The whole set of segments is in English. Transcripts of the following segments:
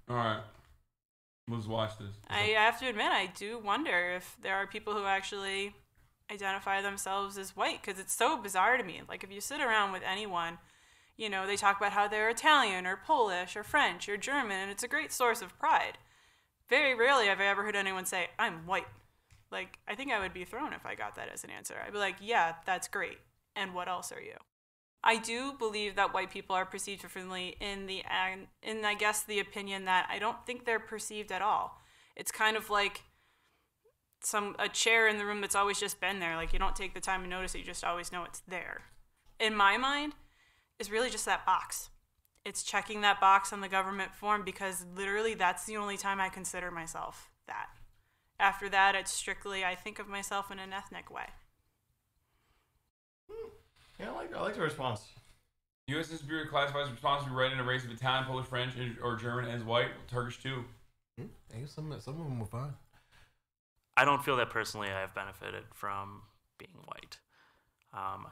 All right, let's watch this. I have to admit, I do wonder if there are people who actually identify themselves as white because it's so bizarre to me. Like, if you sit around with anyone, they talk about how they're Italian or Polish or French or German, and it's a great source of pride. Very rarely have I ever heard anyone say, I'm white. Like, I think I would be thrown if I got that as an answer. I'd be like, yeah, that's great. And what else are you? I do believe that white people are perceived differently in I guess the opinion that I don't think they're perceived at all. It's kind of like a chair in the room that's always just been there. Like, you don't take the time to notice it, you just always know it's there. In my mind, it's really just that box. It's checking that box on the government form because literally that's the only time I consider myself that. After that, it's strictly I think of myself in an ethnic way. Yeah, I like the response. U.S. Census Bureau classifies responsible to writing a race of Italian, Polish, French, or German as white, Turkish too. Hey, some of them were fine. I don't feel that personally I have benefited from being white.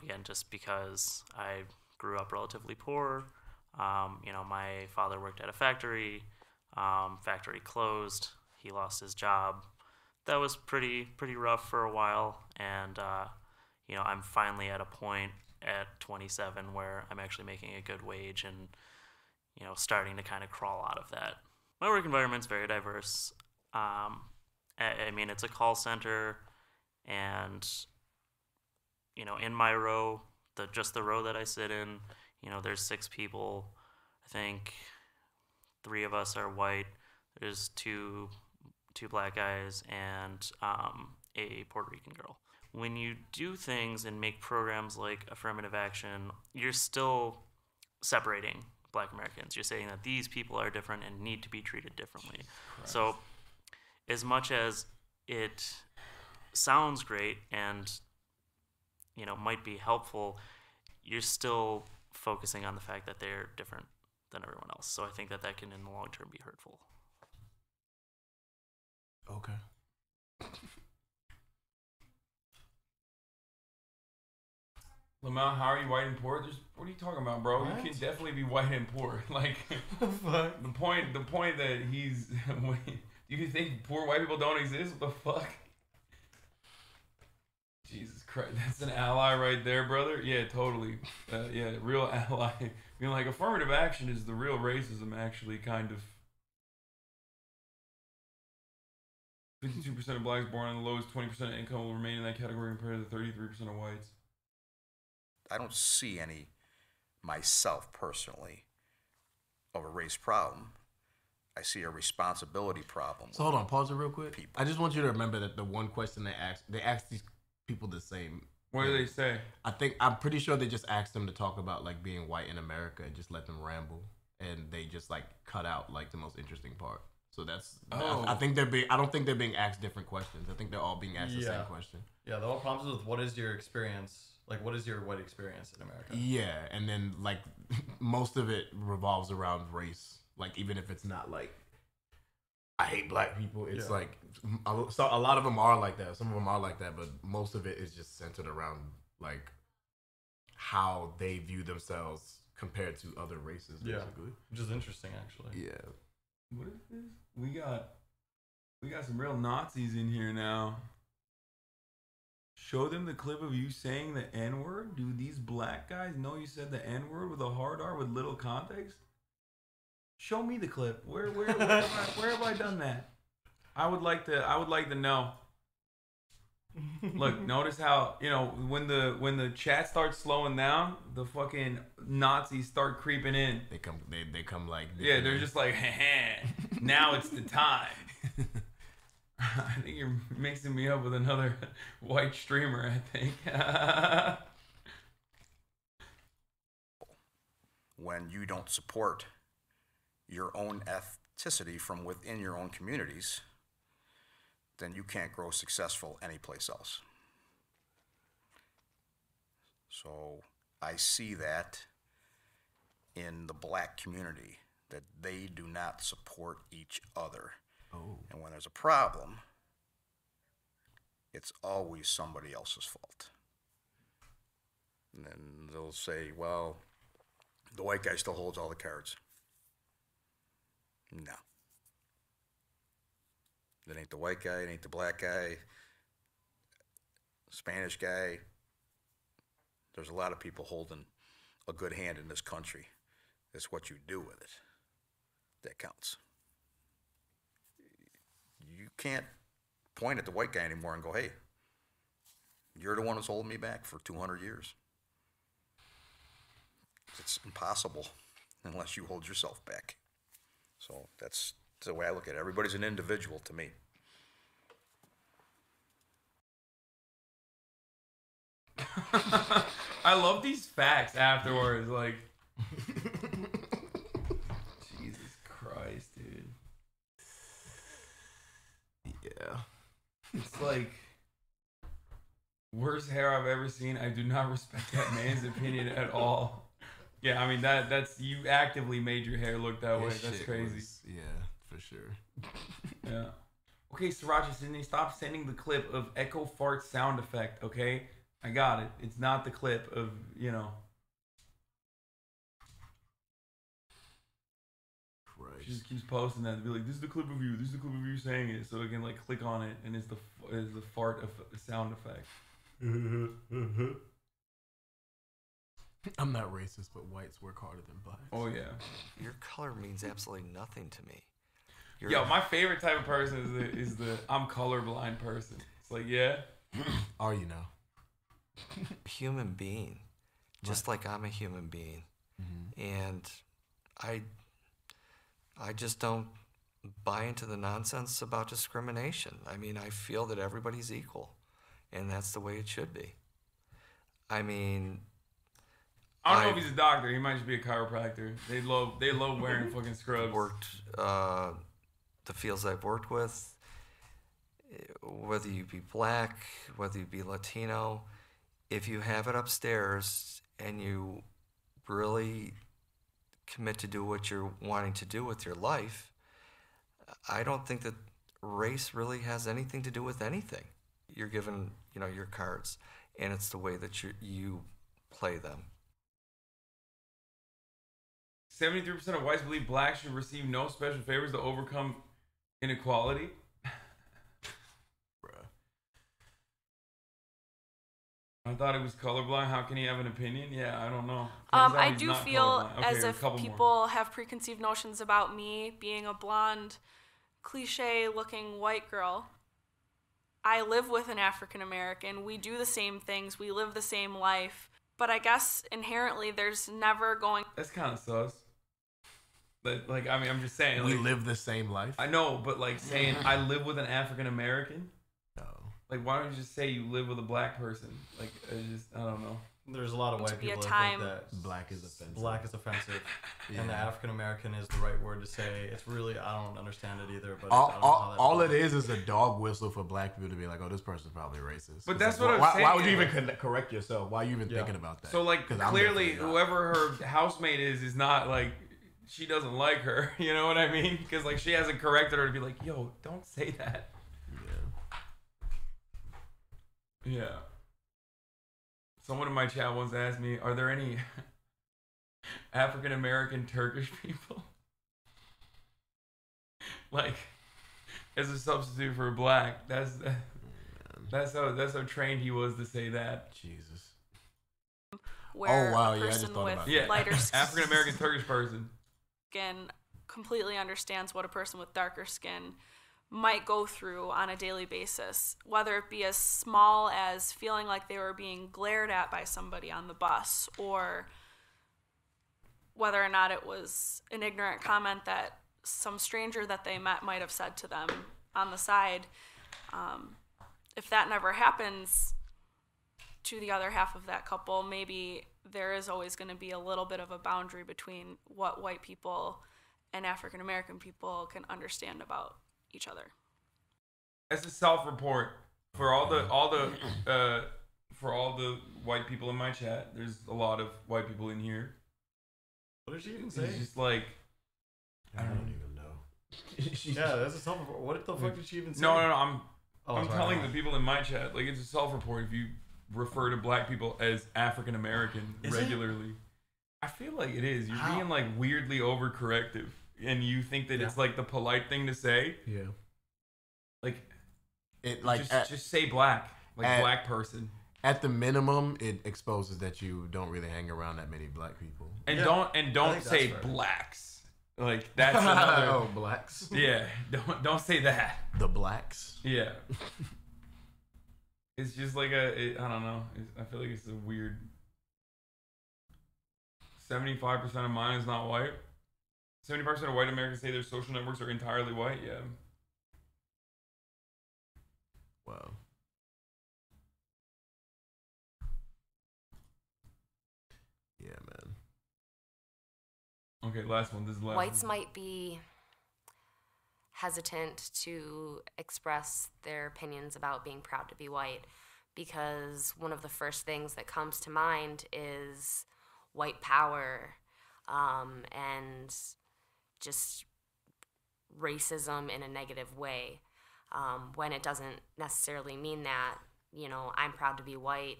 Again, just because I grew up relatively poor. My father worked at a factory. Factory closed. He lost his job. That was pretty rough for a while. And, I'm finally at a point at 27 where I'm actually making a good wage and, starting to kind of crawl out of that. My work environment's very diverse. It's a call center, and, in my row, the row that I sit in, there's 6 people. I think 3 of us are white. There's two black guys and a Puerto Rican girl. When you do things and make programs like affirmative action, you're still separating Black Americans. You're saying that these people are different and need to be treated differently. So as much as it sounds great and might be helpful, you're still focusing on the fact that they're different than everyone else. So I think that can in the long term be hurtful. Okay. Lamau, how are you white and poor? What are you talking about, bro? What? You can definitely be white and poor. Like, the point that he's... you think poor white people don't exist? What the fuck? Jesus Christ, that's an ally right there, brother. Yeah, totally. Real ally. Like, affirmative action is the real racism, actually, kind of. 52% of blacks born on the lowest 20% of income will remain in that category compared to the 33% of whites. I don't see any, myself personally, of a race problem. I see a responsibility problem. So hold on, pause it real quick. People. I just want you to remember that the one question they asked these people the same. What do they say? I'm pretty sure they just asked them to talk about like being white in America and just let them ramble, and they just like cut out like the most interesting part. So I don't think they're being asked different questions. I think they're all being asked the same question. Yeah, the whole problem is with what is your experience? Like, what is your white experience in America? Yeah, and then like most of it revolves around race. Like, even if it's not like I hate black people, it's like so a lot of them are like that. Some of them are like that, but most of it is just centered around like how they view themselves compared to other races, basically. Which is interesting, actually. Yeah. What is this? We got some real Nazis in here now. Show them the clip of you saying the N-word? Do these black guys know you said the N-word with a hard R with little context? Show me the clip. Where have I done that? I would like to know. Look, notice how, when the chat starts slowing down, the fucking Nazis start creeping in. They come like they're just like, now it's the time. I think you're mixing me up with another white streamer, I think. When you don't support your own ethnicity from within your own communities, then you can't grow successful anyplace else. So I see that in the black community, that they do not support each other. Oh. And when there's a problem, it's always somebody else's fault. And then they'll say, well, the white guy still holds all the cards. No. It ain't the white guy, it ain't the black guy, Spanish guy. There's a lot of people holding a good hand in this country. It's what you do with it that counts. You can't point at the white guy anymore and go, hey, you're the one who's holding me back for 200 years. It's impossible unless you hold yourself back. So that's the way I look at it. Everybody's an individual to me. I love these facts afterwards. Like, Jesus Christ, dude. Yeah. It's like worst hair I've ever seen. I do not respect that man's opinion at all. Yeah, I mean that's you actively made your hair look that way. That's crazy. Yeah, for sure. Yeah. Okay, Sriracha Sydney, stop sending the clip of echo fart sound effect, okay? I got it. It's not the clip of, you know. Christ. She just keeps posting that to be like, this is the clip of you. This is the clip of you saying it. So I can like click on it and it's the fart sound effect. I'm not racist, but whites work harder than blacks. Oh yeah. Your color means absolutely nothing to me. Yo, my favorite type of person is the I'm colorblind person. It's like, yeah. Are you now? Human being, just like I'm a human being, and I just don't buy into the nonsense about discrimination. I mean, I feel that everybody's equal, and that's the way it should be. I mean, I don't know if he's a doctor. He might just be a chiropractor. They love wearing fucking scrubs. Worked the fields I've worked with, whether you be black, whether you be Latino, if you have it upstairs and you really commit to do what you're wanting to do with your life, I don't think that race really has anything to do with anything. You're given, your cards, and it's the way that you play them. 73% of whites believe blacks should receive no special favors to overcome inequality. Bruh. I thought it was colorblind. How can he have an opinion? Yeah, I don't know. I do feel as if people have preconceived notions about me being a blonde, cliche-looking white girl. I live with an African American. We do the same things. We live the same life. But I guess inherently there's never going... That's kind of sus. But, I'm just saying. We live the same life? I know, but, saying I live with an African American? No. Why don't you just say you live with a black person? I don't know. There's a lot of white be a people that time. think that Black is offensive. black is offensive, Yeah. and the African American is the right word to say. It's really, I don't understand it either. But I don't know how that all it is a dog whistle for black people to be like, oh, this person's probably racist. But It's that's like, what I'm why, saying. Why would you even correct yourself? Why are you even thinking about that? So, 'Cause I'm clearly, definitely not. whoever her housemate is not, she doesn't like her. You know what I mean? Because, she hasn't corrected her to be like, yo, don't say that. Yeah. Someone in my chat once asked me, are there any African American Turkish people? As a substitute for black. That's how trained he was to say that. Jesus. Where Oh, wow, a yeah, I just person thought with about Yeah. lighter African American Turkish person. skin completely understands what a person with darker skin might go through on a daily basis, whether it be as small as feeling like they were being glared at by somebody on the bus, or whether or not it was an ignorant comment that some stranger that they met might have said to them on the side. If that never happens to the other half of that couple, maybe there is always going to be a little bit of a boundary between what white people and African American people can understand about each other. As a self-report for all the white people in my chat, there's a lot of white people in here. What did she even say? It's just I don't even know. Yeah, that's a self. What the fuck did she even say? No. I'm sorry. telling the people in my chat, it's a self-report if you refer to black people as African American regularly. I feel like it is. You're being weirdly overcorrective, and you think that it's the polite thing to say. Yeah. Like, It like just say black, black person, at the minimum, it exposes that you don't really hang around that many black people. and Yeah, don't say that's fair. blacks. Like that's another. Oh, blacks. Yeah, don't say that. The blacks. Yeah. It's just like I don't know. I feel like it's a weird. 75% of mine is not white. 75% of white Americans say their social networks are entirely white. Yeah. Wow. Yeah, man. Okay, last one. This is the last Whites one. might be hesitant to express their opinions about being proud to be white because one of the first things that comes to mind is white power and just racism in a negative way when it doesn't necessarily mean that, you know, I'm proud to be white.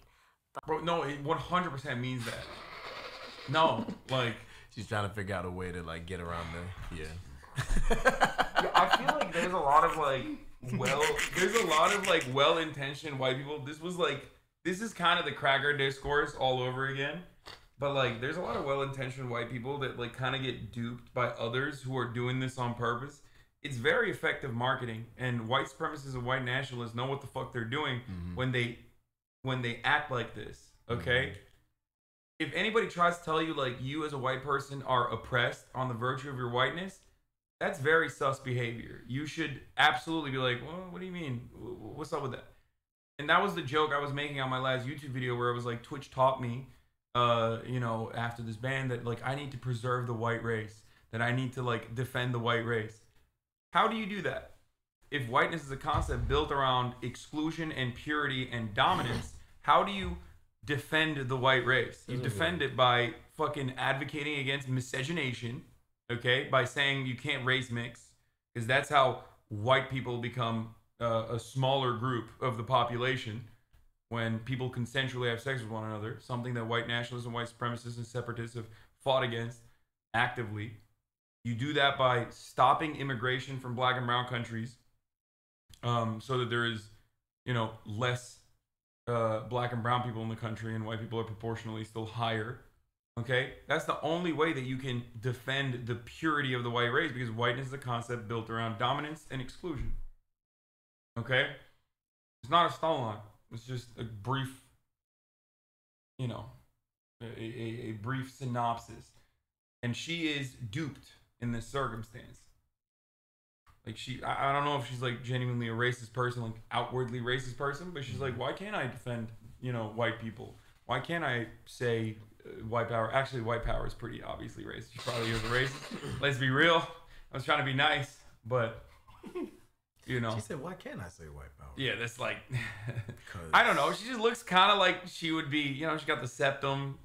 But Bro, no, it 100% means that. No, like. She's trying to figure out a way to like get around the Yeah, I feel like there's a lot of well-intentioned white people. This is kind of the cracker discourse all over again. But like, there's a lot of well-intentioned white people that like kind of get duped by others who are doing this on purpose. It's very effective marketing, and white supremacists and white nationalists know what the fuck they're doing when they act like this. Okay. If anybody tries to tell you like you as a white person are oppressed on the virtue of your whiteness, that's very sus behavior. You should absolutely be like, well, what do you mean? What's up with that? And that was the joke I was making on my last YouTube video where it was like Twitch taught me, after this ban that like I need to preserve the white race, that I need to like defend the white race. How do you do that? If whiteness is a concept built around exclusion and purity and dominance, how do you defend the white race? You defend it by fucking advocating against miscegenation, okay? By saying you can't race mix, because that's how white people become a smaller group of the population when people consensually have sex with one another, something that white nationalists and white supremacists and separatists have fought against actively. You do that by stopping immigration from black and brown countries so that there is, less black and brown people in the country and white people are proportionally still higher. Okay? That's the only way that you can defend the purity of the white race, because whiteness is a concept built around dominance and exclusion. Okay? It's not a Stalin. It's just a brief, a brief synopsis. And she is duped in this circumstance. Like I don't know if she's like genuinely a racist person, like outwardly racist person, but she's like, why can't I defend, white people? Why can't I say white power? Actually, white power is pretty obviously racist. She probably is a racist. Let's be real. I was trying to be nice, but She said, why can't I say white power? Yeah, that's like, I don't know. She just looks kind of like she would be, she got the septum.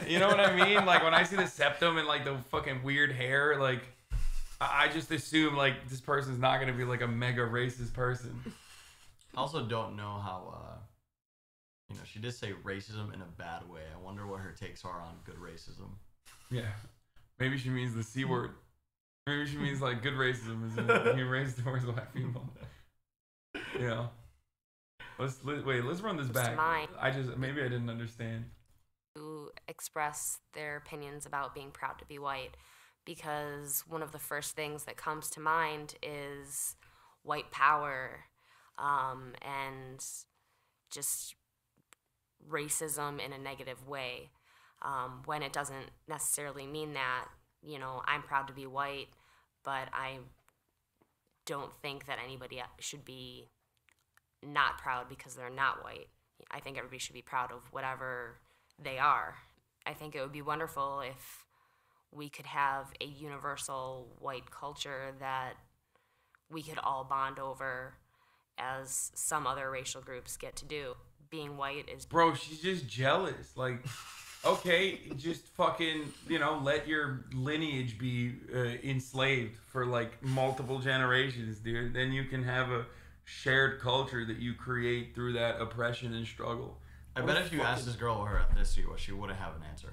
You know what I mean? Like when I see the septum and like the fucking weird hair, like I just assume like this person's not going to be like a mega racist person. I also don't know how, she did say racism in a bad way. I wonder what her takes are on good racism. Yeah. Maybe she means the C word. Maybe she means like good racism is being racist towards white people. Yeah. Let's run this back. Maybe I didn't understand. to express their opinions about being proud to be white, because one of the first things that comes to mind is white power and just racism in a negative way when it doesn't necessarily mean that, I'm proud to be white, but I don't think that anybody should be not proud because they're not white. I think everybody should be proud of whatever they are. I think it would be wonderful if we could have a universal white culture that we could all bond over as some other racial groups get to do. Being white is... Bro, she's just jealous. Like, okay, just fucking, let your lineage be enslaved for, like, multiple generations, dude. Then you can have a shared culture that you create through that oppression and struggle. I bet if you asked this girl what her ethnicity was, she wouldn't have an answer.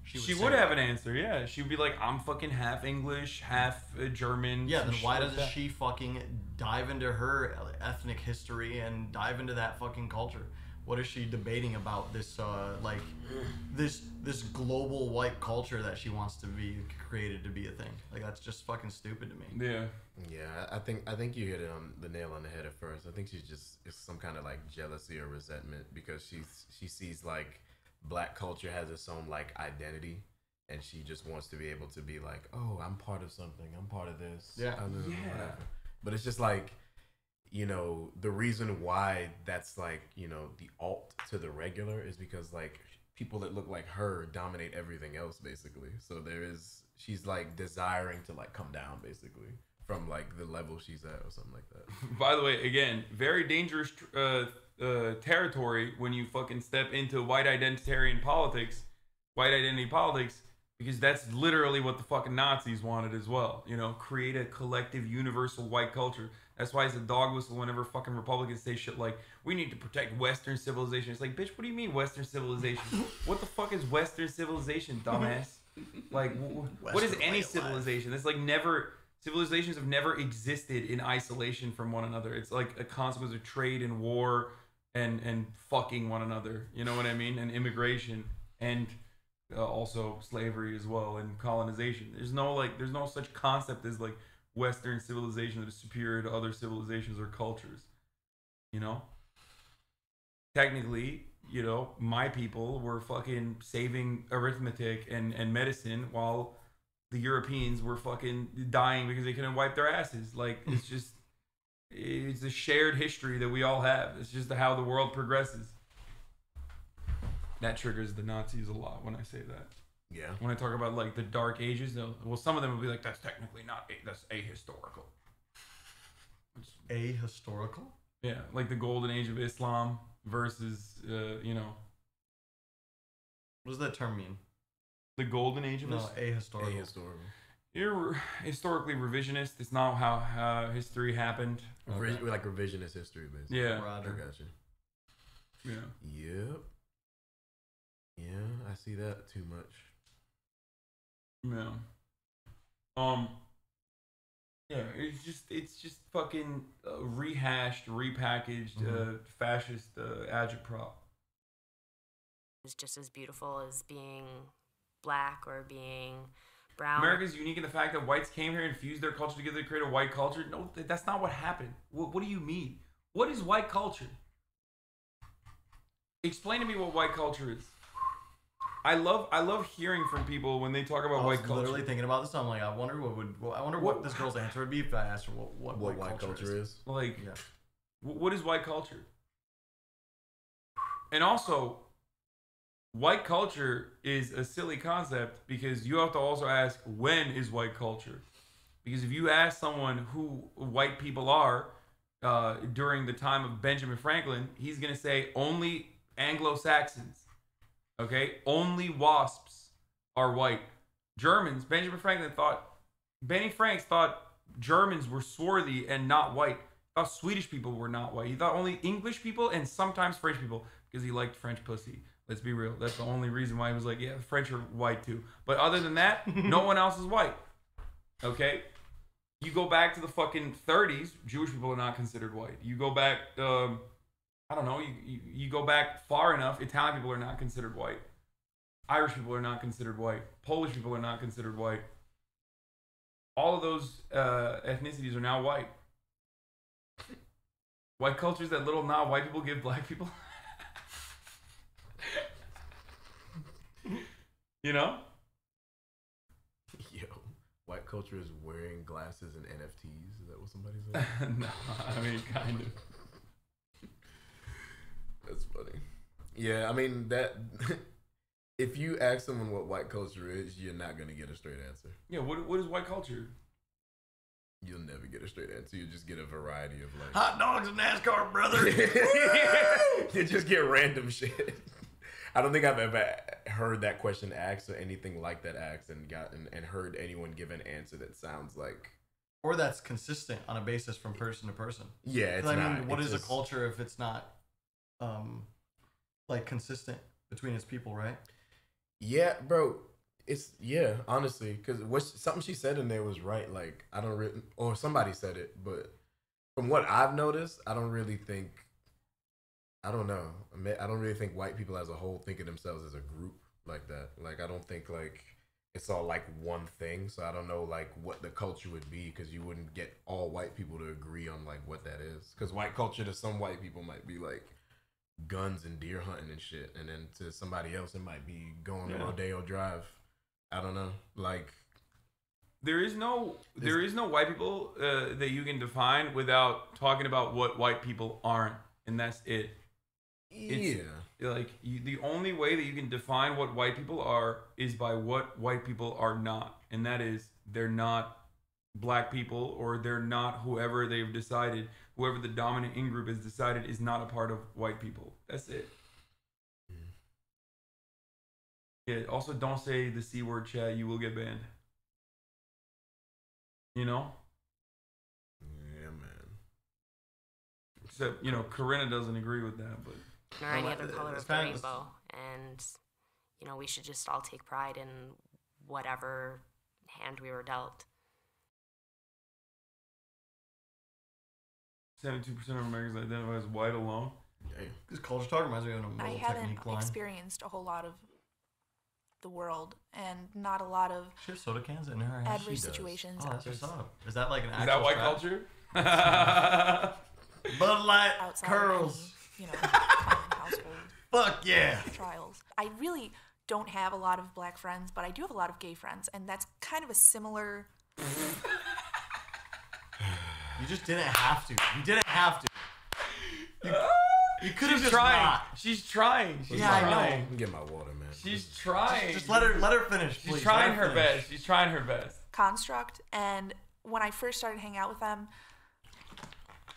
She would have an answer, yeah. She'd be like, I'm fucking half English, half German. Yeah, some then shit why like doesn't that. she fucking dive into her ethnic history and dive into that fucking culture? What is she debating about this this global white culture that she wants to be created to be a thing? Like, that's just fucking stupid to me. Yeah. Yeah, I think you hit it on the nail on the head at first. I think she's just it's some kind of like jealousy or resentment because she sees like black culture has its own like identity, and she just wants to be able to be like, oh, I'm part of something. I'm part of this. Yeah. Whatever. But it's just like, you know, the reason why that's like, you know, the alt to the regular is because like people that look like her dominate everything else basically. So she's like desiring to like come down basically from like the level she's at or something like that. By the way, again, very dangerous territory when you fucking step into white identity politics, because that's literally what the fucking Nazis wanted as well. You know, create a collective, universal white culture. That's why it's a dog whistle whenever fucking Republicans say shit like, we need to protect Western civilization. It's like, bitch, what do you mean Western civilization? What the fuck is Western civilization, dumbass? Like, what is any civilization? That's like never... Civilizations have never existed in isolation from one another. It's like a consequence of trade and war and fucking one another. You know what I mean? And immigration and also slavery as well and colonization. There's no such concept as like Western civilization that is superior to other civilizations or cultures. You know? Technically, you know, my people were fucking saving arithmetic and medicine while the Europeans were fucking dying because they couldn't wipe their asses. Like, it's a shared history that we all have. It's just how the world progresses. That triggers the Nazis a lot when I say that. Yeah. When I talk about like the Dark Ages, well, some of them will be like, that's technically not, that's ahistorical. Ahistorical? Yeah, like the Golden Age of Islam versus, you know. What does that term mean? The Golden Age of Islam? Ahistorical. Ahistorical. You're historically revisionist. It's not how history happened. Like revisionist history, basically. Yeah. Roger. I got you. Yeah. Yep. Yeah, I see that too much. Yeah. Yeah, it's just fucking rehashed, repackaged, fascist agitprop. It's just as beautiful as being black or being brown. America's unique in the fact that whites came here and fused their culture together to create a white culture. No, that's not what happened. What do you mean? What is white culture? Explain to me what white culture is. I love hearing from people when they talk about white culture. I was literally thinking about this. I'm like, I wonder what this girl's answer would be if I asked her what white culture is. Like, yeah. What is white culture? And also, white culture is a silly concept because you have to also ask, when is white culture? Because if you ask someone who white people are during the time of Benjamin Franklin, he's going to say only Anglo-Saxons. Okay? Only WASPs are white. Germans, Benny Franks thought Germans were swarthy and not white. He thought Swedish people were not white. He thought only English people and sometimes French people because he liked French pussy. Let's be real. That's the only reason why he was like, yeah, the French are white too. But other than that, no one else is white. Okay? You go back to the fucking 30s, Jewish people are not considered white. You go back, I don't know, you go back far enough, Italian people are not considered white. Irish people are not considered white. Polish people are not considered white. All of those ethnicities are now white. White culture is that little nod white people give black people. You know? Yo, white culture is wearing glasses and NFTs. Is that what somebody said? No, I mean, kind of. That's funny. Yeah, I mean, that... If you ask someone what white culture is, you're not going to get a straight answer. Yeah, what is white culture? You'll never get a straight answer. You just get a variety of like... Hot dogs and NASCAR, brother! You just get random shit. I don't think I've ever heard that question asked or anything like that asked and heard anyone give an answer that sounds like... Or that's consistent on a basis from person to person. Yeah, it's not. I mean, what is a culture if it's not like consistent between its people, right? Yeah, bro. it's honestly, because something she said in there was right. Like I don't really, or somebody said it, but from what I've noticed, I don't really think. I don't know. I don't really think white people as a whole think of themselves as a group like that. Like I don't think like it's all like one thing. So I don't know like what the culture would be, because you wouldn't get all white people to agree on like what that is. Because white culture to some white people might be like guns and deer hunting and shit, and then to somebody else it might be going to Rodeo Drive. I don't know. Like there is no white people that you can define without talking about what white people aren't, and that's it. It's, the only way that you can define what white people are is by what white people are not, and that is they're not black people, or they're not whoever they've decided, whoever the dominant in-group has decided is not a part of white people. That's it. Yeah, also don't say the C word, chat, you will get banned. You know? Yeah, man. Except, Corinna doesn't agree with that, but... Or any other color of the rainbow. And, we should just all take pride in whatever hand we were dealt. 72% of Americans identify as white alone. This culture talk reminds me of a I little haven't technique line. experienced a whole lot of the world, and not a lot of She has soda cans in her. adverse situations. Oh, that's what's up. Is that like an Is actual that white strap? culture? Bud Light outside curls. of any, common household Fuck yeah. trials. I really don't have a lot of black friends, but I do have a lot of gay friends, and that's kind of a similar. You just didn't have to. You didn't have to. You could have just trying. not. She's trying. She's Yeah, I know. trying. Let me get my water, man. She's trying. Just let her finish, please. She's trying Let her finish. best. She's trying her best. Construct, and when I first started hanging out with them,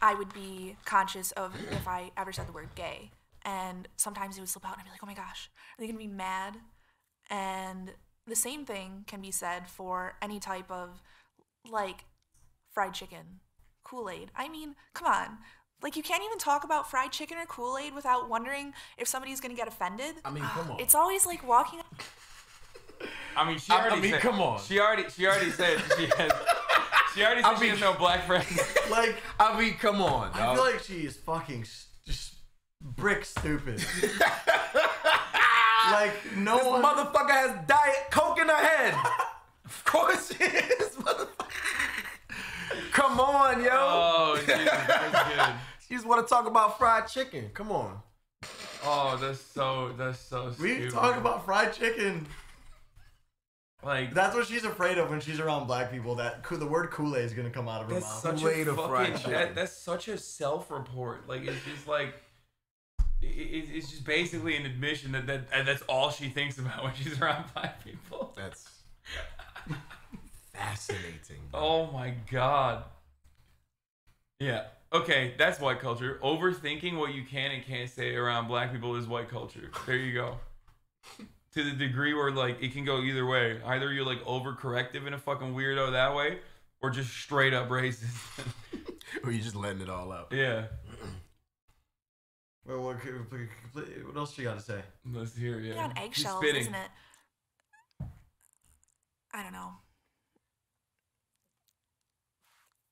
I would be conscious of if I ever said the word gay, and sometimes it would slip out and I'd be like, oh my gosh, are they gonna be mad? And the same thing can be said for any type of like fried chicken, Kool-Aid. I mean, come on. Like, you can't even talk about fried chicken or Kool-Aid without wondering if somebody's gonna get offended. I mean, come on. It's always like walking. I mean, she already said, come on. She already said she has. She already said she has no black friends. Like, I mean, come on, dog. I feel like she is fucking just brick stupid. Like, no This one. motherfucker has Diet Coke in her head. Of course she is, motherfucker. Come on, yo. Oh, Jesus, that's good. She just want to talk about fried chicken. Come on. Oh, that's so stupid. We talk about fried chicken. like That's what she's afraid of when she's around black people. That the word Kool-Aid is gonna come out of her that's mouth. such Kool-Aid a or fucking fried chicken. that's such a self-report. Like it's just like it's just basically an admission that that's all she thinks about when she's around black people. That's fascinating. Bro. Oh my god. Yeah. Okay, that's white culture. Overthinking what you can and can't say around black people is white culture. There you go. To the degree where like it can go either way. Either you're like overcorrective in a fucking weirdo that way, or just straight up racist. Or you just letting it all out. Yeah. Well, what else you got to say? Let's hear it. Yeah. You're on He's eggshells, spitting. isn't it? I don't know.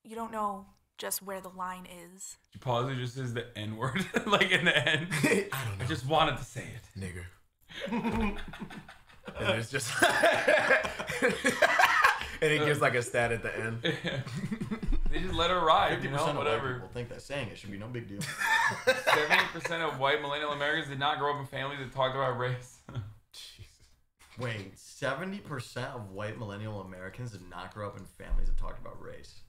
You don't know just where the line is. She pauses and just says the N word, like in the end. I don't know. I just wanted to say it. Nigger. And it's just and it gives like a stat at the end. They just let her ride, 50% you know, of white whatever. people think that saying it should be no big deal. 70% of white millennial Americans did not grow up in families that talked about race. Jesus. Wait, 70% of white millennial Americans did not grow up in families that talked about race.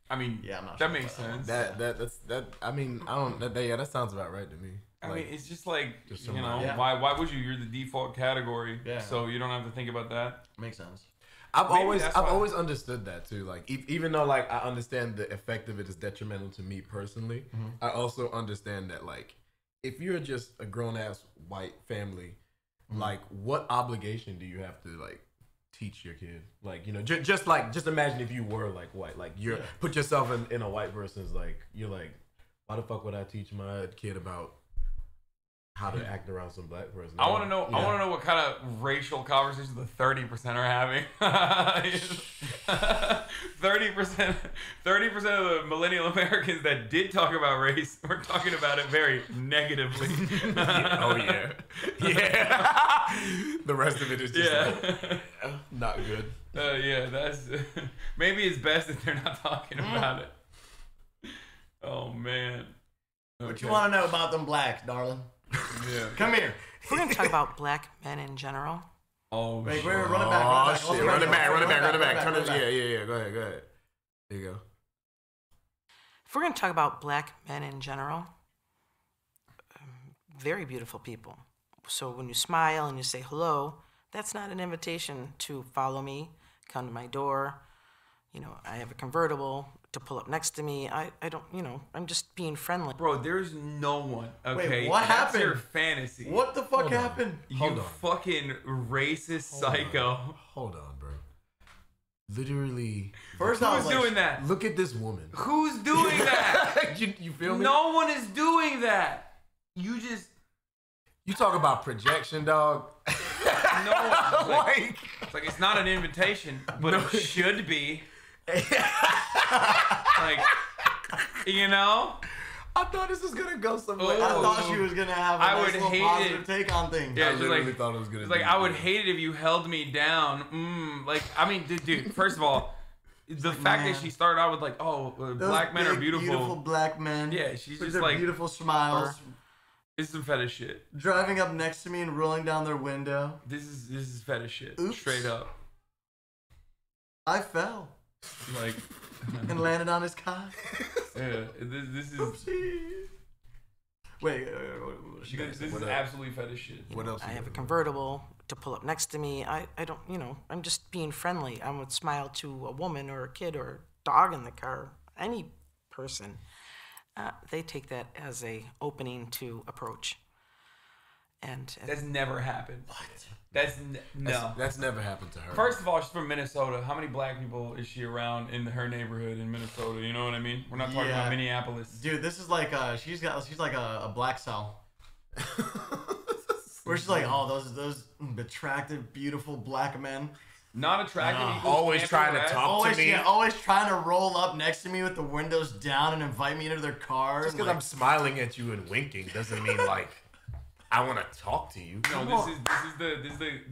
I mean, Yeah, I'm not that sure makes about sense. That I mean, I don't that sounds about right to me. I Like, mean, it's just like, just you know, somebody- Yeah. why would you? You're the default category, Yeah. so you don't have to think about that. Makes sense. I've Maybe always that's I've why- always understood that too. Like even though like I understand the effect of it is detrimental to me personally, I also understand that like if you're just a grown ass white family, like what obligation do you have to like teach your kid? Like, you know, just imagine if you were like white, like you're put yourself in a white person's like you're like, why the fuck would I teach my kid about how to act around some black person. I want to know. Yeah. I want to know what kind of racial conversations the 30% are having. 30%. 30% of the millennial Americans that did talk about race were talking about it very negatively. Oh yeah, yeah. The rest of it is just not good. Yeah, that's maybe it's best that they're not talking about it. Oh man. What you want to know about them blacks, darling? Yeah. Come here. We're going to talk about black men in general. Oh, Wait, shit. run it back. Oh shit! Run it back! Run it back! Turn it back. Yeah. Go ahead. There you go. If we're going to talk about black men in general, very beautiful people. So when you smile and you say hello, that's not an invitation to follow me, come to my door. You know, I have a convertible to pull up next to me. I don't, you know, I'm just being friendly. Bro, there's no one. Okay, Wait, what that's happened? your fantasy. What the fuck happened? You fucking racist psycho. Hold on, bro. Literally. First, I was Who's like, doing that? Look at this woman. Who's doing that? you feel me? No one is doing that. You just You talk about projection, dog. no one. It's like it's not an invitation, but it should be. Like, you know. I thought this was gonna go somewhere. I thought she was gonna have a I nice would little hate positive it. take on things. Yeah, I just literally like, thought it was gonna. it's like be I would hate it if you held me down. Like, I mean, dude. First of all, the fact that she started out with like, oh, Those black men are big, beautiful. Beautiful black men. Yeah, she's with just their like beautiful smiles. It's some fetish shit. Driving up next to me and rolling down their window. This is fetish shit. Oops. Straight up. I fell Like, and landed on his cock. yeah, this is Oopsie. Wait, she got this is absolutely fetish shit. What else? I have a convertible to pull up next to me. I don't, you know, I'm just being friendly. I would smile to a woman or a kid or a dog in the car, any person. They take that as a opening to approach. And That's never happened. What? No. That's never happened to her. First of all, she's from Minnesota. How many black people is she around in her neighborhood in Minnesota? You know what I mean? We're not talking about Minneapolis. Dude, this is like she's like a black cell. Where she's like, oh, those attractive, beautiful black men. Not attractive. equals always can't trying to harass. talk Always, to me. always trying to roll up next to me with the windows down and invite me into their car. Just because I'm smiling at you and winking doesn't mean like I want to talk to you. No,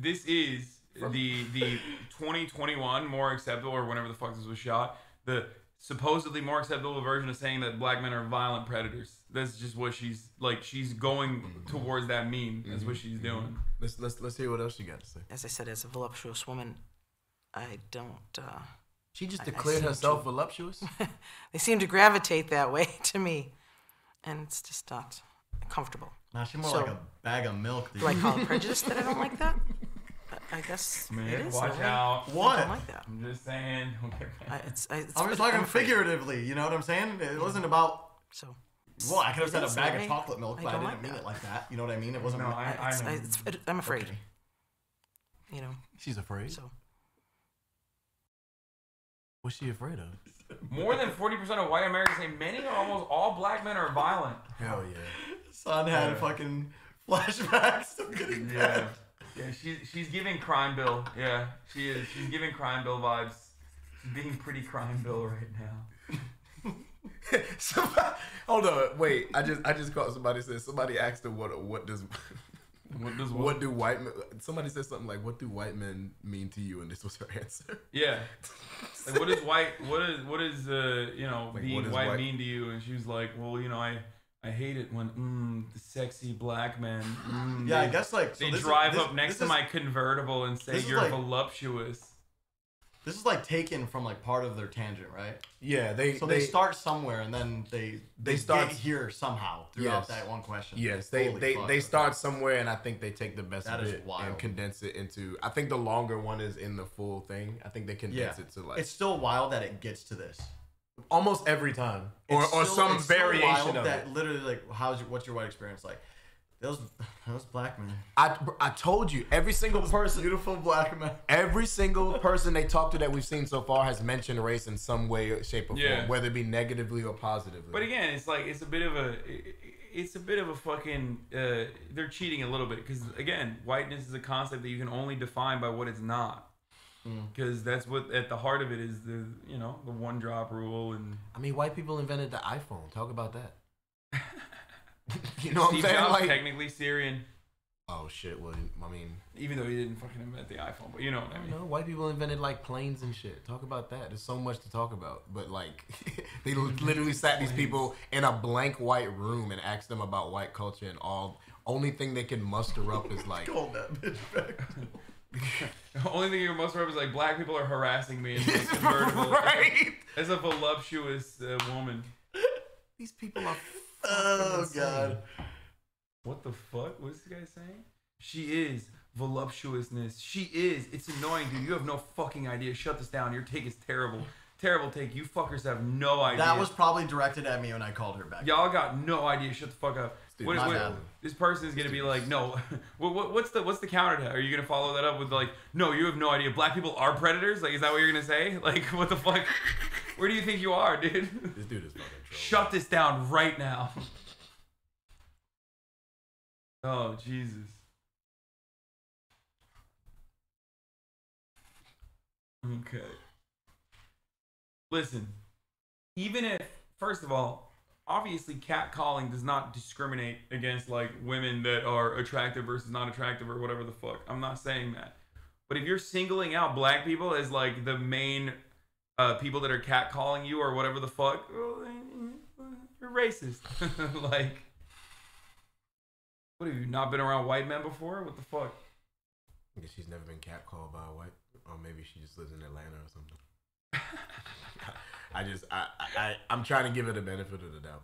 this is the 2021 more acceptable, or whenever the fuck this was shot, the supposedly more acceptable version of saying that black men are violent predators. That's just what she's like. She's going towards that meme. That's what she's doing. Let's hear what else you got to say. as I said, as a voluptuous woman, I don't. She just I declared seem herself to- voluptuous. They seem to gravitate that way to me, and it's just not comfortable. Nah, she's more So- like a bag of milk. Dude. Do I call it prejudice that I don't like that? I guess it Man, is. watch in a way. out. I What? don't like that. I'm just saying. It's I'm just talking afraid. figuratively. You know what I'm saying? It wasn't about. So Well, I could have It said a is bag in a of way. chocolate milk, I but I don't didn't like mean that. it like that. You know what I mean? It wasn't. No, I know. I'm afraid. Okay. You know. She's afraid. So What's she afraid of? More than 40% of white Americans say many or almost all black men are violent. Hell yeah. Son had fucking flashbacks of getting Yeah. Yeah, she's giving crime bill. Yeah, she is. She's giving crime bill vibes. She's being pretty crime bill right now. Somebody, hold on, wait. I just caught somebody said somebody asked her what does what do white men, somebody said something like what do white men mean to you, and this was her answer. Yeah. Like, what is you know, Like, being what is white white- mean to you? And she was like, well, you know, I hate it when the sexy black men. Yeah, I guess like so They this drive is, up next this to is- my convertible and say this is you're like- voluptuous. This is like taken from like part of their tangent, right? Yeah, they start somewhere and then they start- get here somehow throughout Yes. that one question. Yes, Holy they fuck, start somewhere, and I think they take the best That of is it wild. and condense it into. I think the longer one is in the full thing. I think they condense it to like It's still wild that it gets to this. almost every time, or It's still- some it's still variation wild of that it. literally like what's your white experience like? Those black men. I told you every single person, Beautiful black men. every single person they talked to that we've seen so far has mentioned race in some way, shape, or Yeah. form, whether it be negatively or positively. But again, it's like it's a bit of a it's a bit of a fucking. They're cheating a little bit because again, whiteness is a concept that you can only define by what it's not. Because that's what at the heart of it is the the one drop rule and. I mean, white people invented the iPhone. Talk about that. You know Steve what I'm saying? Jobs, Like, technically Syrian. oh shit. Well, I mean, Even though he didn't fucking invent the iPhone, but you know what I mean. white people invented like planes and shit. Talk about that. There's so much to talk about. But like, they literally sat these people in a blank white room and asked them about white culture, and only thing they can muster up is like. Hold that bitch back. The only thing you must remember is like black people are harassing me in this convertible. Right. As a voluptuous woman. These people are. Oh insane. god. What the fuck? What's the guy saying? She is voluptuousness. She is. It's annoying, dude. You have no fucking idea. Shut this down. Your take is terrible. Terrible take. You fuckers have no idea. That was probably directed at me when I called her back. Y'all got no idea. Shut the fuck up. Dude, What is, my what, bad. this person is gonna be like, no. What's the counter to? Are you gonna follow that up with like, no, you have no idea. Black people are predators. Like, is that what you're gonna say? Like, what the fuck? Where do you think you are, dude? This dude is fucking troll. Shut this down right now. Oh Jesus. Okay. Listen, even if, first of all, obviously catcalling does not discriminate against like women that are attractive versus not attractive or whatever the fuck. I'm not saying that. But if you're singling out black people as like the main people that are catcalling you or whatever the fuck, well, you're racist. Like, what have you not been around white men before? What the fuck? I guess she's never been catcalled by a white, or maybe she just lives in Atlanta or something. I'm trying to give her the benefit of the doubt.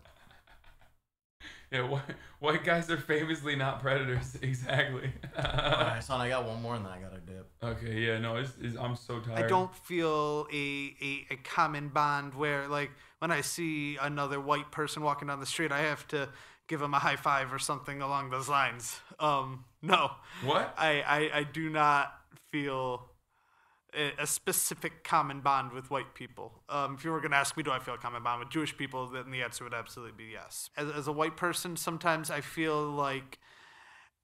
Yeah, white guys are famously not predators. Exactly. Alright, son, I got one more and then I gotta dip. Okay, yeah, no, I'm so tired. I don't feel a common bond where, like, when I see another white person walking down the street, I have to give him a high five or something along those lines. No. What? I do not feel a specific common bond with white people. If you were going to ask me, do I feel a common bond with Jewish people, then the answer would absolutely be yes. As a white person, sometimes I feel like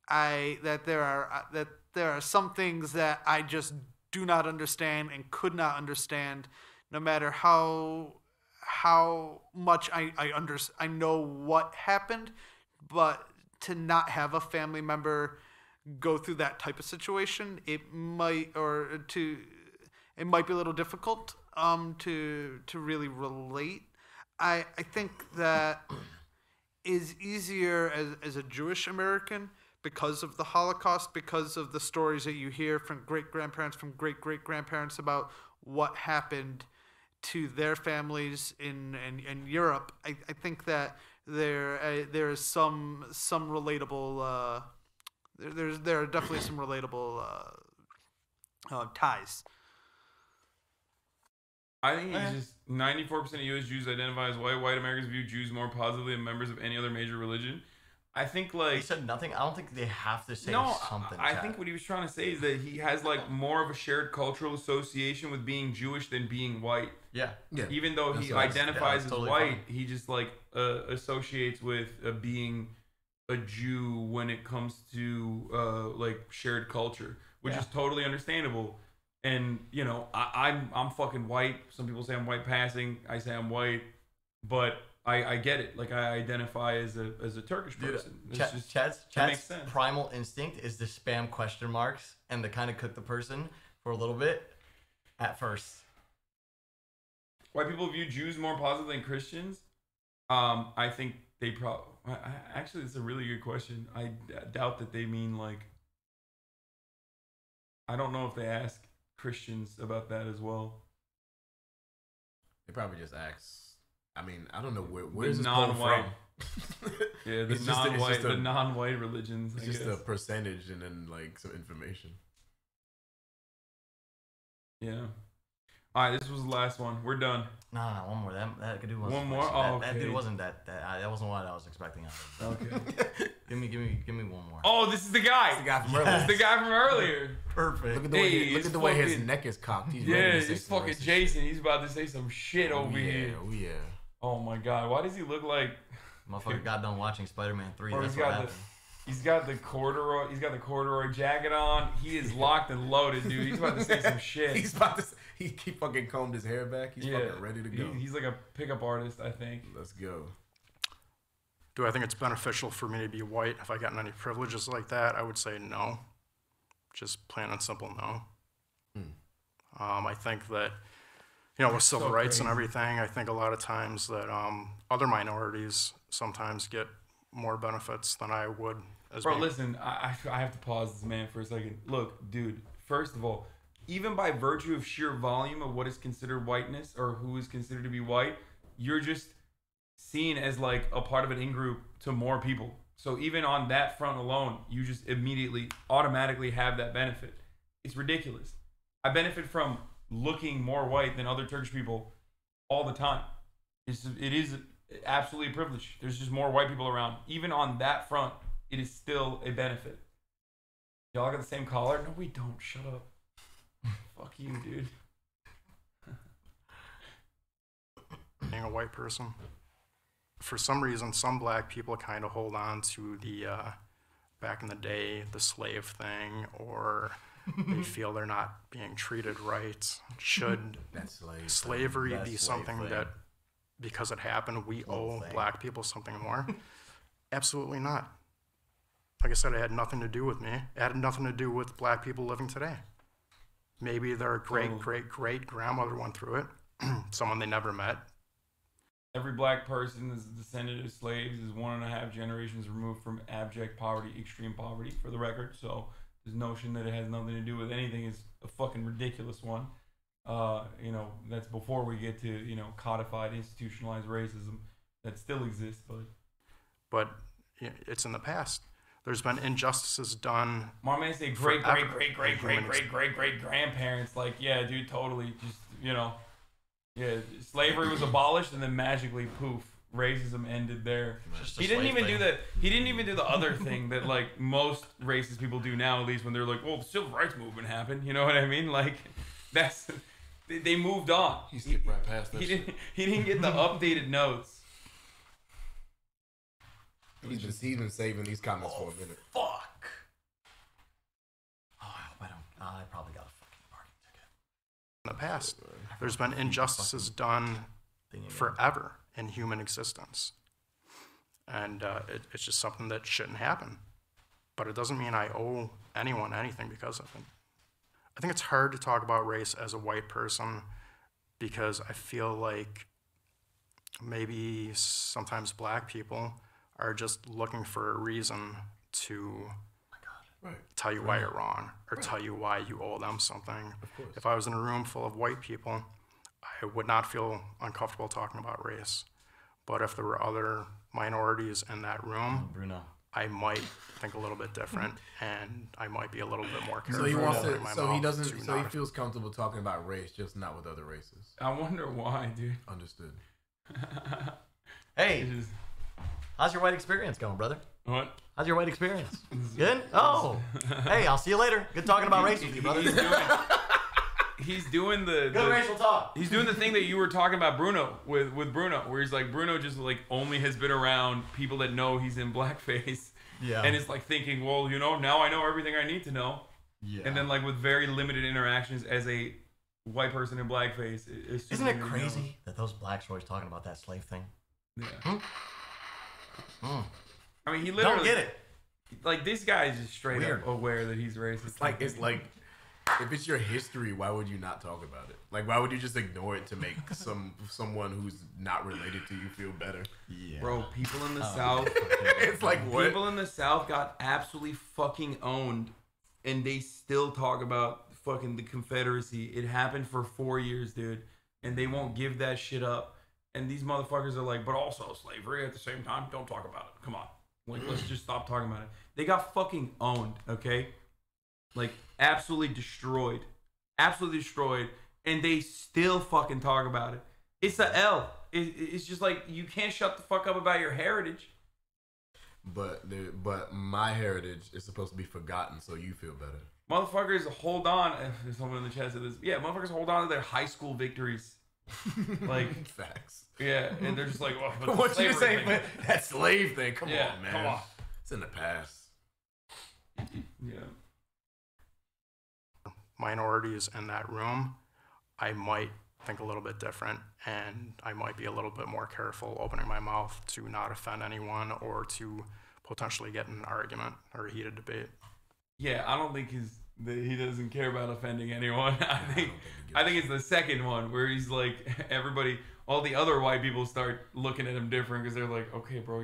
that there are some things that I just do not understand and could not understand, no matter how much I know what happened, but to not have a family member go through that type of situation, it might be a little difficult to really relate. I think that is easier as a Jewish American because of the Holocaust, because of the stories that you hear from great-grandparents, from great-great-grandparents about what happened to their families in Europe. I think that there is some relatable there are definitely some relatable ties. I think it's just 94% of U.S. Jews identify as white. White Americans view Jews more positively than members of any other major religion. I think like He said nothing. I don't think they have to say something. I think what he was trying to say is that he has like more of a shared cultural association with being Jewish than being white. Yeah. Even though he That's identifies as totally white, fine. he just like associates with being a Jew when it comes to like shared culture, which is totally understandable. And you know, I'm fucking white. Some people say I'm white passing. I say I'm white, but I get it. Like I identify as a Turkish person. Chad's makes sense. primal instinct is to spam question marks and to kind of cook the person for a little bit at first. White people view Jews more positively than Christians. I think they probably. Actually, it's a really good question. I doubt that they mean like. I don't know if they ask Christians about that as well. They probably just ask. I mean, I don't know where's this non-white. from. Yeah, It's just the non-white religions. It's just a percentage and then like some information. Yeah. All right, this was the last one. We're done. No, one more. That dude wasn't. One more? That, Oh, that okay. dude wasn't that wasn't what I was expecting out of him. Okay. give me one more. Oh, this is the guy. The guy from earlier. This is the guy from earlier. Perfect. Look at the way, Hey, look it's at the way his fucking- neck is cocked. He's Yeah, ready to say it's some fucking racist Jason. He's about to say some shit shit. over here. Oh yeah. Oh my god, why does he look like? Motherfucker got done watching Spider-Man 3. Bro, That's what happened. He's got the corduroy. He's got the corduroy jacket on. He is locked and loaded, dude. He's about to say some shit. He fucking combed his hair back. He's fucking ready to go. He's like a pickup artist, I think. Let's go. Do I think it's beneficial for me to be white? Have I gotten any privileges like that? I would say no. Just plain and simple, no. I think that, with civil rights and everything, I think a lot of times that other minorities sometimes get more benefits than I would. Bro, listen, I have to pause this man for a second. Look, dude, first of all, even by virtue of sheer volume of what is considered whiteness or who is considered to be white, you're just seen as like a part of an in-group to more people. So even on that front alone, you just immediately, automatically have that benefit. It's ridiculous. I benefit from looking more white than other Turkish people all the time. It is absolutely a privilege. There's just more white people around. Even on that front, it is still a benefit. Y'all got the same collar? No, we don't. Shut up. Fuck you, dude. Being a white person, for some reason, some black people kind of hold on to the back in the day, the slave thing, or they feel they're not being treated right. Should slavery be something that, because it happened, we owe black people something more? Absolutely not. Like I said, it had nothing to do with me. It had nothing to do with black people living today. Maybe their great-great-great-grandmother went through it, someone they never met. Every black person is a descendant of slaves, is 1.5 generations removed from abject poverty, extreme poverty, for the record. So this notion that it has nothing to do with anything is a fucking ridiculous one. That's before we get to, codified, institutionalized racism that still exists, but it's in the past. There's been injustices done. My man say great grandparents. Like, yeah, dude, totally. Just, slavery was abolished and then magically, poof, racism ended there. He didn't even do that. He didn't even do the other thing that like most racist people do now, at least when they're like, well, the civil rights movement happened. You know what I mean? Like, they moved on. He skipped right past that. He didn't get the updated notes. He's been saving these comments for a minute. Fuck. Oh, I hope I don't. I probably got a fucking parking ticket. In the past, there's been injustices done forever in human existence. And it's just something that shouldn't happen. But it doesn't mean I owe anyone anything because of it. I think it's hard to talk about race as a white person because I feel like maybe sometimes black people are just looking for a reason to tell you why you're wrong or tell you why you owe them something. If I was in a room full of white people, I would not feel uncomfortable talking about race. But if there were other minorities in that room, Bruno, I might think a little bit different, and I might be a little bit more careful. So he wants to. So he doesn't. So he feels comfortable talking about race, just not with other races. I wonder why, dude. Understood. Hey, how's your white experience going, brother? What? How's your white experience? Good? Oh. Hey, I'll see you later. Good talking about race with you, brother. He's doing the good racial talk. He's doing the thing that you were talking about, Bruno, with Bruno, where he's like, Bruno just like only has been around people that know he's in blackface. Yeah. And it's like thinking, well, now I know everything I need to know. Yeah. And then like with very limited interactions as a white person in blackface. Isn't it crazy that those blacks are always talking about that slave thing? Yeah. I mean, he literally don't get it. Like, this guy is just straight up aware that he's racist. It's like if it's your history, why would you not talk about it? Like, why would you just ignore it to make someone who's not related to you feel better? Yeah. Bro, people in the South. It's like, what? People in the South got absolutely fucking owned, and they still talk about fucking the Confederacy. It happened for 4 years, dude, and they won't give that shit up. And these motherfuckers are like, but also slavery at the same time. Don't talk about it. Come on. Like, let's just stop talking about it. They got fucking owned, okay? Like, absolutely destroyed. Absolutely destroyed. And they still fucking talk about it. It's the L. It's just like, you can't shut the fuck up about your heritage. But my heritage is supposed to be forgotten so you feel better. Motherfuckers hold on. If someone in the chat said this. Yeah, motherfuckers hold on to their high school victories. Like facts. Yeah, and they're just like, well, but what you saying? thing. That slave thing. Come Yeah, on, man. come on. It's in the past. Yeah. Minorities in that room, I might think a little bit different, and I might be a little bit more careful opening my mouth to not offend anyone or to potentially get in an argument or a heated debate. Yeah, I don't think he doesn't care about offending anyone. I think it's the second one where he's like, everybody, all the other white people start looking at him different because they're like, okay, bro,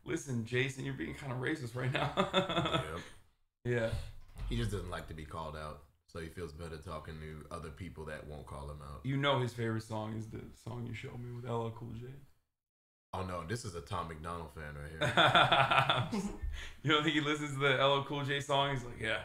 listen, Jason, you're being kind of racist right now. Yep. Yeah. He just doesn't like to be called out, so he feels better talking to other people that won't call him out. You know his favorite song is the song you showed me with LL Cool J. Oh no, this is a Tom McDonald fan right here. You don't think he listens to the LL Cool J song? He's like, yeah.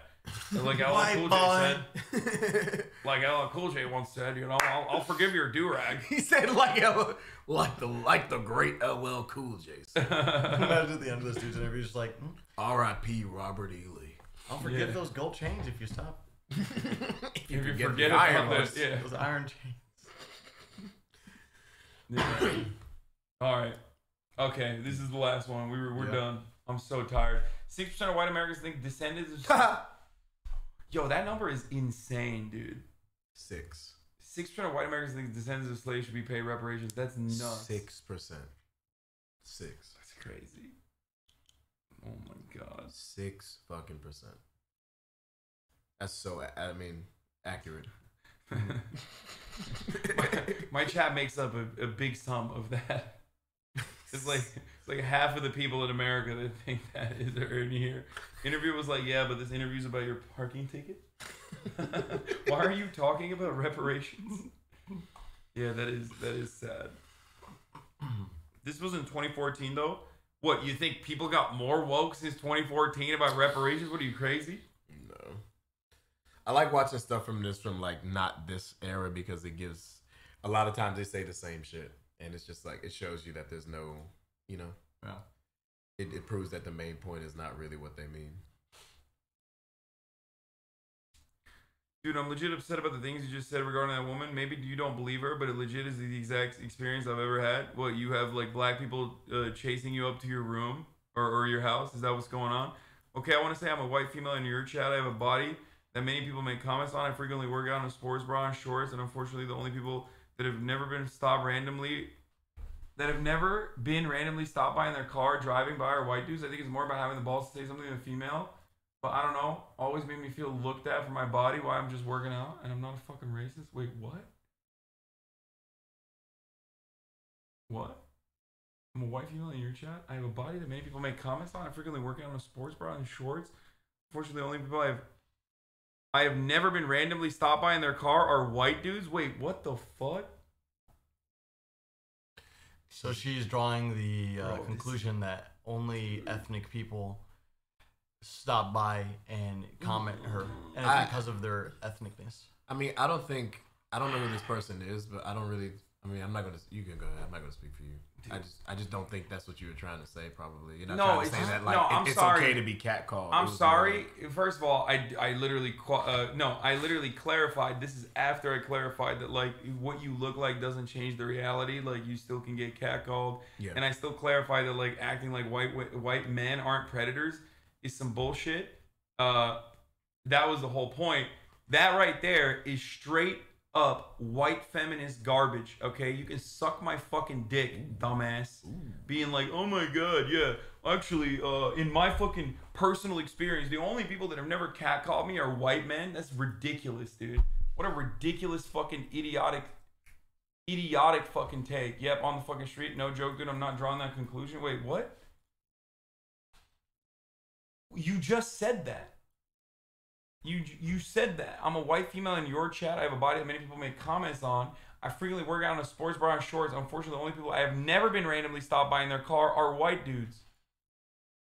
Like LL White Cool boy. J said. Like LL Cool J once said, you know, I'll forgive your do-rag. He said like the great LL Cool J said. Imagine at the end of this dude's interview, just like, R.I.P. Robert E. Lee. I'll forgive those gold chains if you stop. If you forget the about iron this, ones. yeah. Those iron chains. Yeah. All right. Okay, this is the last one. We're done. I'm so tired. 6% of white Americans think descendants of... Yo, that number is insane, dude. 6. 6% of white Americans think descendants of slaves should be paid reparations. That's nuts. 6%. 6. That's crazy. Oh my god. 6 fucking percent. That's so, accurate. my chat makes up a big sum of that. It's like half of the people in America that think that is in here. Interview was like, yeah, but this interview's about your parking ticket. Why are you talking about reparations? Yeah, that is sad. This was in 2014 though. What, you think people got more woke since 2014 about reparations? What, are you crazy? No. I like watching stuff from like not this era because it gives, a lot of times they say the same shit. And it's just like, it shows you that there's no, you know. Yeah. It proves that the main point is not really what they mean. Dude, I'm legit upset about the things you just said regarding that woman. Maybe you don't believe her, but it legit is the exact experience I've ever had. What, you have like black people chasing you up to your room or your house? Is that what's going on? Okay, I want to say I'm a white female in your chat. I have a body that many people make comments on. I frequently work out in a sports bra and shorts, and unfortunately the only people that have never been stopped randomly stopped by in their car driving by are white dudes. I think it's more about having the balls to say something to a female. But I don't know. Always made me feel looked at for my body while I'm just working out, and I'm not a fucking racist. Wait, what? What? I'm a white female in your chat. I have a body that many people make comments on. I frequently work out in a sports bra and shorts. Unfortunately, the only people I have never been randomly stopped by in their car are white dudes. Wait, what the fuck? So she's drawing the conclusion that only ethnic people stop by and comment her, and it's because of their ethnicness. I mean, I don't know who this person is, but I don't really. I mean, I'm not gonna. You can go ahead. I'm not gonna speak for you. I just don't think that's what you were trying to say. Probably you're not trying to say that like it's sorry. okay to be catcalled. I'm sorry. First of all, I literally clarified. This is after I clarified that like what you look like doesn't change the reality. Like you still can get catcalled. Yeah. And I still clarified that like acting like white men aren't predators is some bullshit. That was the whole point. That right there is straight up white feminist garbage. Okay, you can suck my fucking dick, dumbass. Being like, oh my god, yeah, actually, in my fucking personal experience, the only people that have never catcalled me are white men. That's ridiculous, dude. What a ridiculous fucking idiotic fucking take. Yep, on the fucking street, no joke, dude. I'm not drawing that conclusion. Wait, what? You just said that. You said that. I'm a white female in your chat. I have a body that many people make comments on. I frequently work out in a sports bra and shorts. Unfortunately, the only people I have never been randomly stopped by in their car are white dudes.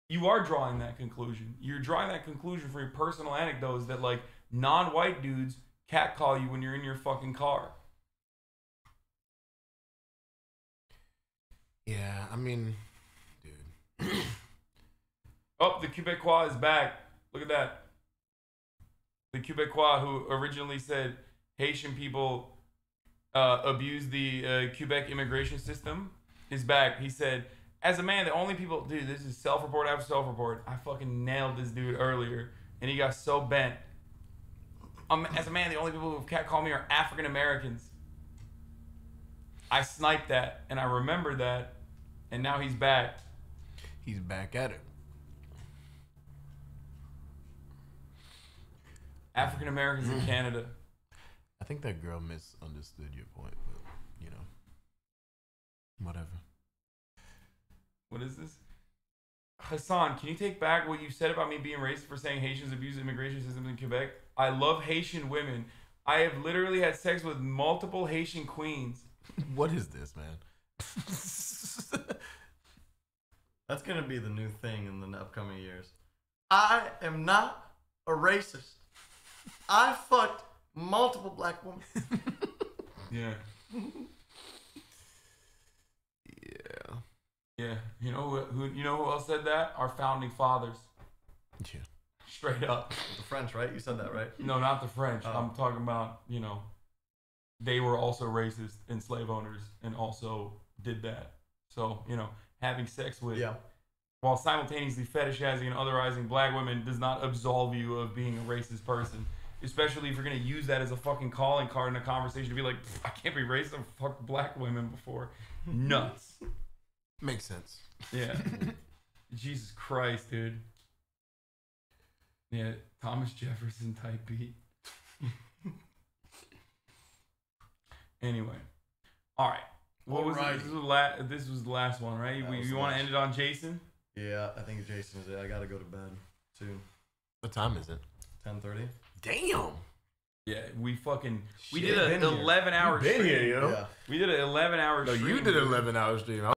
You are drawing that conclusion. You're drawing that conclusion from your personal anecdotes that like non-white dudes catcall you when you're in your fucking car. Yeah, I mean, dude. Oh, the Quebecois is back. Look at that. The Quebecois who originally said Haitian people abused the Quebec immigration system, is back. He said, as a man, the only people... Dude, this is self-report after self-report. I fucking nailed this dude earlier, and he got so bent. As a man, the only people who can't call me are African Americans. I sniped that, and I remembered that, and now he's back. He's back at it. African Americans in Canada. I think that girl misunderstood your point, but you know, whatever. What is this? Hasan, can you take back what you said about me being racist for saying Haitians abuse immigration systems in Quebec? I love Haitian women. I have literally had sex with multiple Haitian queens. What is this, man? That's gonna be the new thing in the upcoming years. I am not a racist. I fucked multiple black women. Yeah. Yeah. Yeah. You know who else said that? Our founding fathers. Yeah. Straight up. The French, right? You said that, right? No, not the French. Oh. I'm talking about, they were also racist and slave owners and also did that. So, having sex with, while simultaneously fetishizing and otherizing black women does not absolve you of being a racist person. Especially if you're going to use that as a fucking calling card in a conversation to be like, I can't be racist, I've fucked black women before. Nuts. Makes sense. Yeah. Jesus Christ, dude. Yeah, Thomas Jefferson type beat. Anyway. All right. What was it? This was the last one, right? You want to end it on Jason? Yeah, I think Jason is it. I got to go to bed soon. What time is it? 10:30. Damn. Yeah, we did an 11-hour stream. Been here, yo. Yeah. We did an 11-hour No, stream. you did an 11-hour stream.